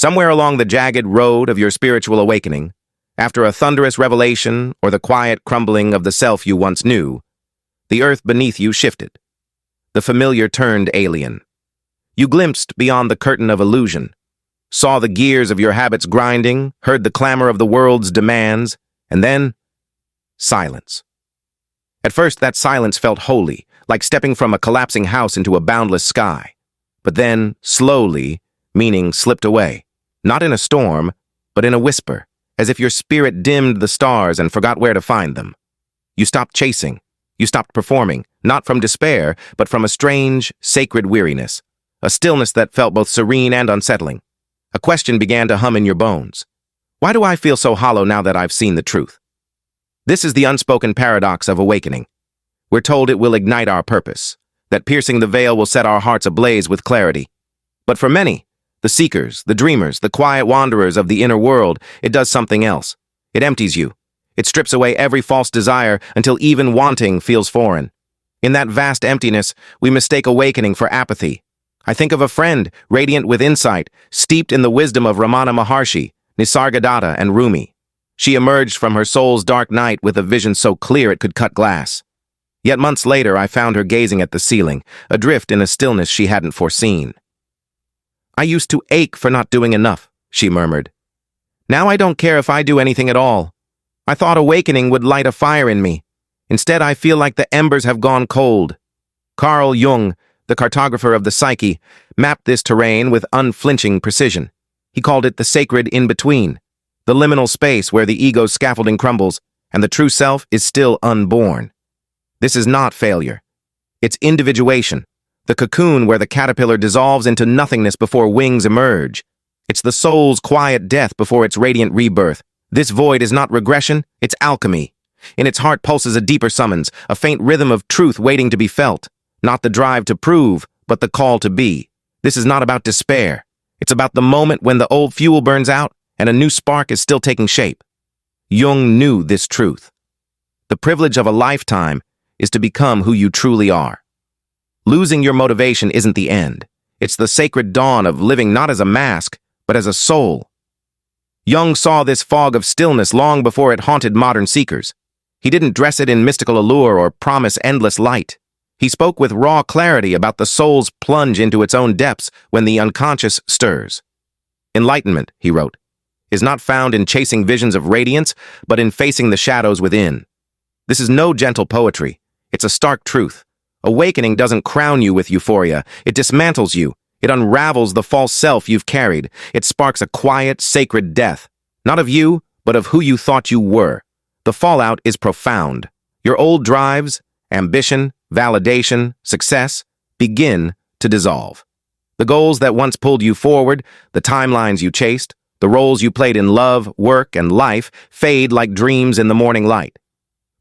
Somewhere along the jagged road of your spiritual awakening, after a thunderous revelation or the quiet crumbling of the self you once knew, the earth beneath you shifted. The familiar turned alien. You glimpsed beyond the curtain of illusion, saw the gears of your habits grinding, heard the clamor of the world's demands, and then silence. At first, that silence felt holy, like stepping from a collapsing house into a boundless sky. But then, slowly, meaning slipped away, not in a storm, but in a whisper, as if your spirit dimmed the stars and forgot where to find them. You stopped chasing. You stopped performing, not from despair, but from a strange, sacred weariness, a stillness that felt both serene and unsettling. A question began to hum in your bones. Why do I feel so hollow now that I've seen the truth? This is the unspoken paradox of awakening. We're told it will ignite our purpose, that piercing the veil will set our hearts ablaze with clarity. But for many, the seekers, the dreamers, the quiet wanderers of the inner world, it does something else. It empties you. It strips away every false desire until even wanting feels foreign. In that vast emptiness, we mistake awakening for apathy. I think of a friend, radiant with insight, steeped in the wisdom of Ramana Maharshi, Nisargadatta, and Rumi. She emerged from her soul's dark night with a vision so clear it could cut glass. Yet months later, I found her gazing at the ceiling, adrift in a stillness she hadn't foreseen. I used to ache for not doing enough, she murmured. Now I don't care if I do anything at all. I thought awakening would light a fire in me. Instead, I feel like the embers have gone cold. Carl Jung, the cartographer of the psyche, mapped this terrain with unflinching precision. He called it the sacred in-between, the liminal space where the ego's scaffolding crumbles and the true self is still unborn. This is not failure. It's individuation, the cocoon where the caterpillar dissolves into nothingness before wings emerge. It's the soul's quiet death before its radiant rebirth. This void is not regression, it's alchemy. In its heart pulses a deeper summons, a faint rhythm of truth waiting to be felt. Not the drive to prove, but the call to be. This is not about despair. It's about the moment when the old fuel burns out and a new spark is still taking shape. Jung knew this truth. The privilege of a lifetime is to become who you truly are. Losing your motivation isn't the end. It's the sacred dawn of living not as a mask, but as a soul. Jung saw this fog of stillness long before it haunted modern seekers. He didn't dress it in mystical allure or promise endless light. He spoke with raw clarity about the soul's plunge into its own depths when the unconscious stirs. Enlightenment, he wrote, is not found in chasing visions of radiance, but in facing the shadows within. This is no gentle poetry. It's a stark truth. Awakening doesn't crown you with euphoria. It dismantles you. It unravels the false self you've carried. It sparks a quiet, sacred death. Not of you, but of who you thought you were. The fallout is profound. Your old drives, ambition, validation, success, begin to dissolve. The goals that once pulled you forward, the timelines you chased, the roles you played in love, work, and life fade like dreams in the morning light.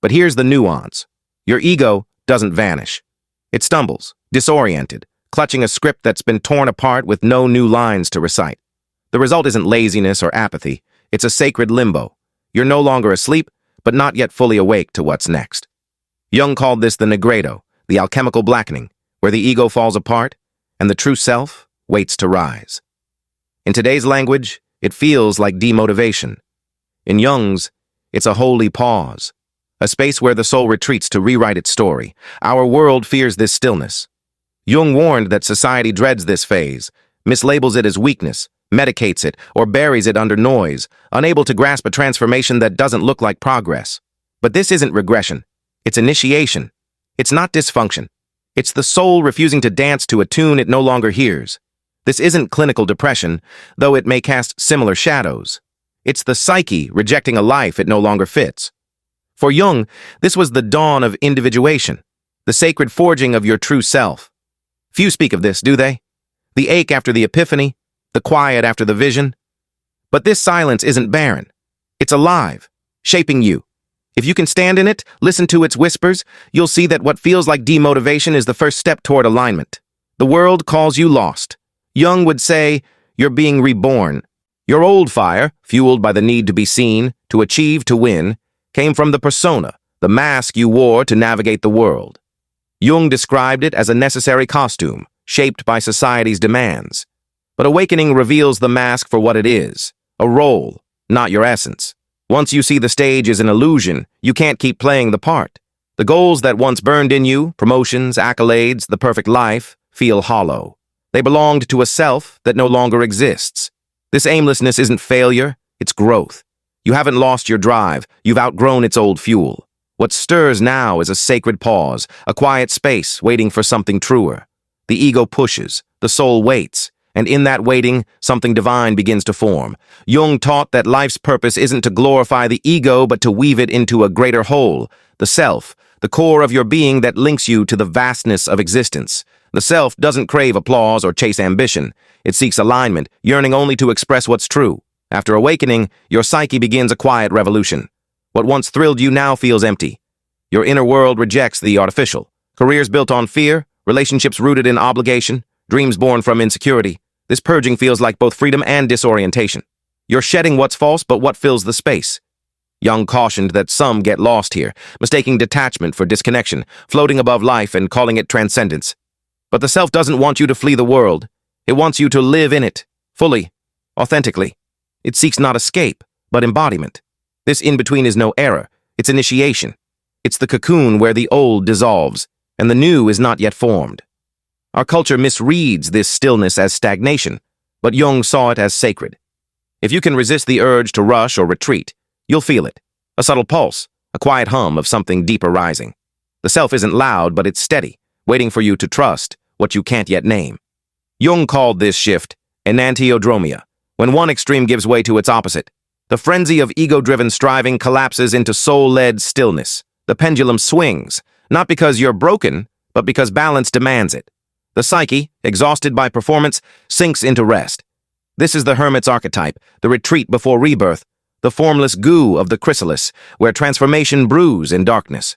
But here's the nuance. Your ego doesn't vanish. It stumbles, disoriented, clutching a script that's been torn apart with no new lines to recite. The result isn't laziness or apathy. It's a sacred limbo. You're no longer asleep, but not yet fully awake to what's next. Jung called this the nigredo, the alchemical blackening, where the ego falls apart and the true self waits to rise. In today's language, it feels like demotivation. In Jung's, it's a holy pause, a space where the soul retreats to rewrite its story. Our world fears this stillness. Jung warned that society dreads this phase, mislabels it as weakness, medicates it, or buries it under noise, unable to grasp a transformation that doesn't look like progress. But this isn't regression. It's initiation. It's not dysfunction. It's the soul refusing to dance to a tune it no longer hears. This isn't clinical depression, though it may cast similar shadows. It's the psyche rejecting a life it no longer fits. For Jung, this was the dawn of individuation, the sacred forging of your true self. Few speak of this, do they? The ache after the epiphany, the quiet after the vision. But this silence isn't barren. It's alive, shaping you. If you can stand in it, listen to its whispers, you'll see that what feels like demotivation is the first step toward alignment. The world calls you lost. Jung would say, you're being reborn. Your old fire, fueled by the need to be seen, to achieve, to win, came from the persona, the mask you wore to navigate the world. Jung described it as a necessary costume, shaped by society's demands. But awakening reveals the mask for what it is, a role, not your essence. Once you see the stage is an illusion, you can't keep playing the part. The goals that once burned in you, promotions, accolades, the perfect life, feel hollow. They belonged to a self that no longer exists. This aimlessness isn't failure, it's growth. You haven't lost your drive, you've outgrown its old fuel. What stirs now is a sacred pause, a quiet space waiting for something truer. The ego pushes, the soul waits, and in that waiting, something divine begins to form. Jung taught that life's purpose isn't to glorify the ego, but to weave it into a greater whole, the self, the core of your being that links you to the vastness of existence. The self doesn't crave applause or chase ambition. It seeks alignment, yearning only to express what's true. After awakening, your psyche begins a quiet revolution. What once thrilled you now feels empty. Your inner world rejects the artificial. Careers built on fear, relationships rooted in obligation, dreams born from insecurity. This purging feels like both freedom and disorientation. You're shedding what's false, but what fills the space? Jung cautioned that some get lost here, mistaking detachment for disconnection, floating above life and calling it transcendence. But the self doesn't want you to flee the world. It wants you to live in it, fully, authentically. It seeks not escape, but embodiment. This in-between is no error, it's initiation. It's the cocoon where the old dissolves, and the new is not yet formed. Our culture misreads this stillness as stagnation, but Jung saw it as sacred. If you can resist the urge to rush or retreat, you'll feel it. A subtle pulse, a quiet hum of something deeper rising. The self isn't loud, but it's steady, waiting for you to trust what you can't yet name. Jung called this shift enantiodromia, when one extreme gives way to its opposite. The frenzy of ego-driven striving collapses into soul-led stillness. The pendulum swings, not because you're broken, but because balance demands it. The psyche, exhausted by performance, sinks into rest. This is the hermit's archetype, the retreat before rebirth, the formless goo of the chrysalis, where transformation brews in darkness.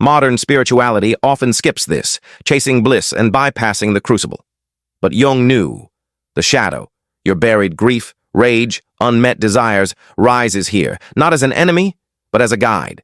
Modern spirituality often skips this, chasing bliss and bypassing the crucible. But Jung knew. The shadow, your buried grief, rage, unmet desires, rises here, not as an enemy, but as a guide.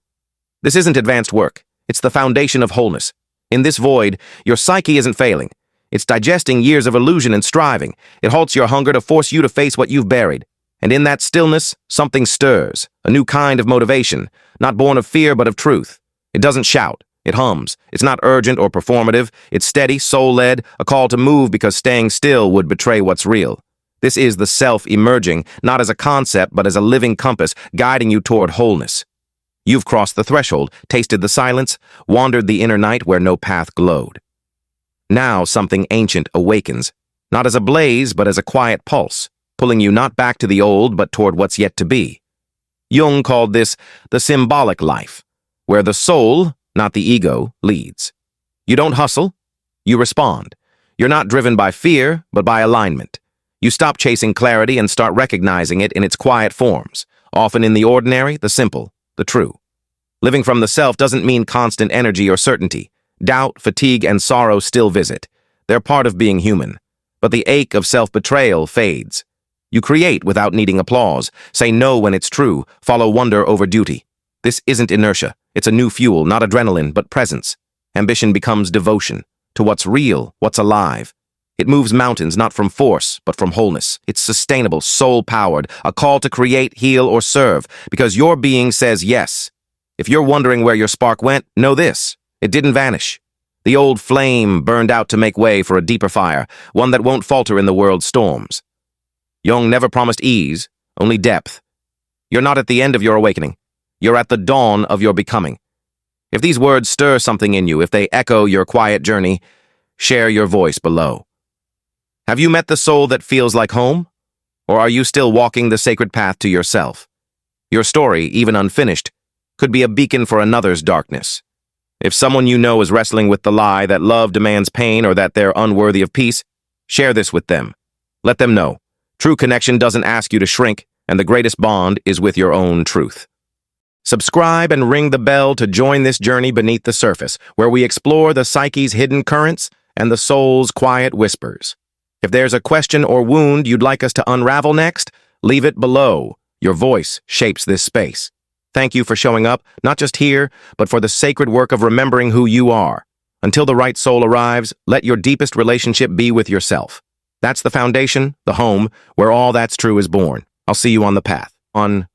This isn't advanced work. It's the foundation of wholeness. In this void, your psyche isn't failing. It's digesting years of illusion and striving. It halts your hunger to force you to face what you've buried. And in that stillness, something stirs, a new kind of motivation, not born of fear but of truth. It doesn't shout. It hums. It's not urgent or performative. It's steady, soul-led, a call to move because staying still would betray what's real. This is the self emerging, not as a concept, but as a living compass guiding you toward wholeness. You've crossed the threshold, tasted the silence, wandered the inner night where no path glowed. Now something ancient awakens, not as a blaze, but as a quiet pulse, pulling you not back to the old, but toward what's yet to be. Jung called this the symbolic life, where the soul, not the ego, leads. You don't hustle, you respond. You're not driven by fear, but by alignment. You stop chasing clarity and start recognizing it in its quiet forms, often in the ordinary, the simple, the true. Living from the self doesn't mean constant energy or certainty. Doubt, fatigue, and sorrow still visit. They're part of being human. But the ache of self-betrayal fades. You create without needing applause, say no when it's true, follow wonder over duty. This isn't inertia. It's a new fuel, not adrenaline, but presence. Ambition becomes devotion to what's real, what's alive. It moves mountains not from force, but from wholeness. It's sustainable, soul-powered, a call to create, heal, or serve, because your being says yes. If you're wondering where your spark went, know this. It didn't vanish. The old flame burned out to make way for a deeper fire, one that won't falter in the world's storms. Jung never promised ease, only depth. You're not at the end of your awakening. You're at the dawn of your becoming. If these words stir something in you, if they echo your quiet journey, share your voice below. Have you met the soul that feels like home? Or are you still walking the sacred path to yourself? Your story, even unfinished, could be a beacon for another's darkness. If someone you know is wrestling with the lie that love demands pain or that they're unworthy of peace, share this with them. Let them know. True connection doesn't ask you to shrink, and the greatest bond is with your own truth. Subscribe and ring the bell to join this journey beneath the surface, where we explore the psyche's hidden currents and the soul's quiet whispers. If there's a question or wound you'd like us to unravel next, leave it below. Your voice shapes this space. Thank you for showing up, not just here, but for the sacred work of remembering who you are. Until the right soul arrives, let your deepest relationship be with yourself. That's the foundation, the home, where all that's true is born. I'll see you on the path. On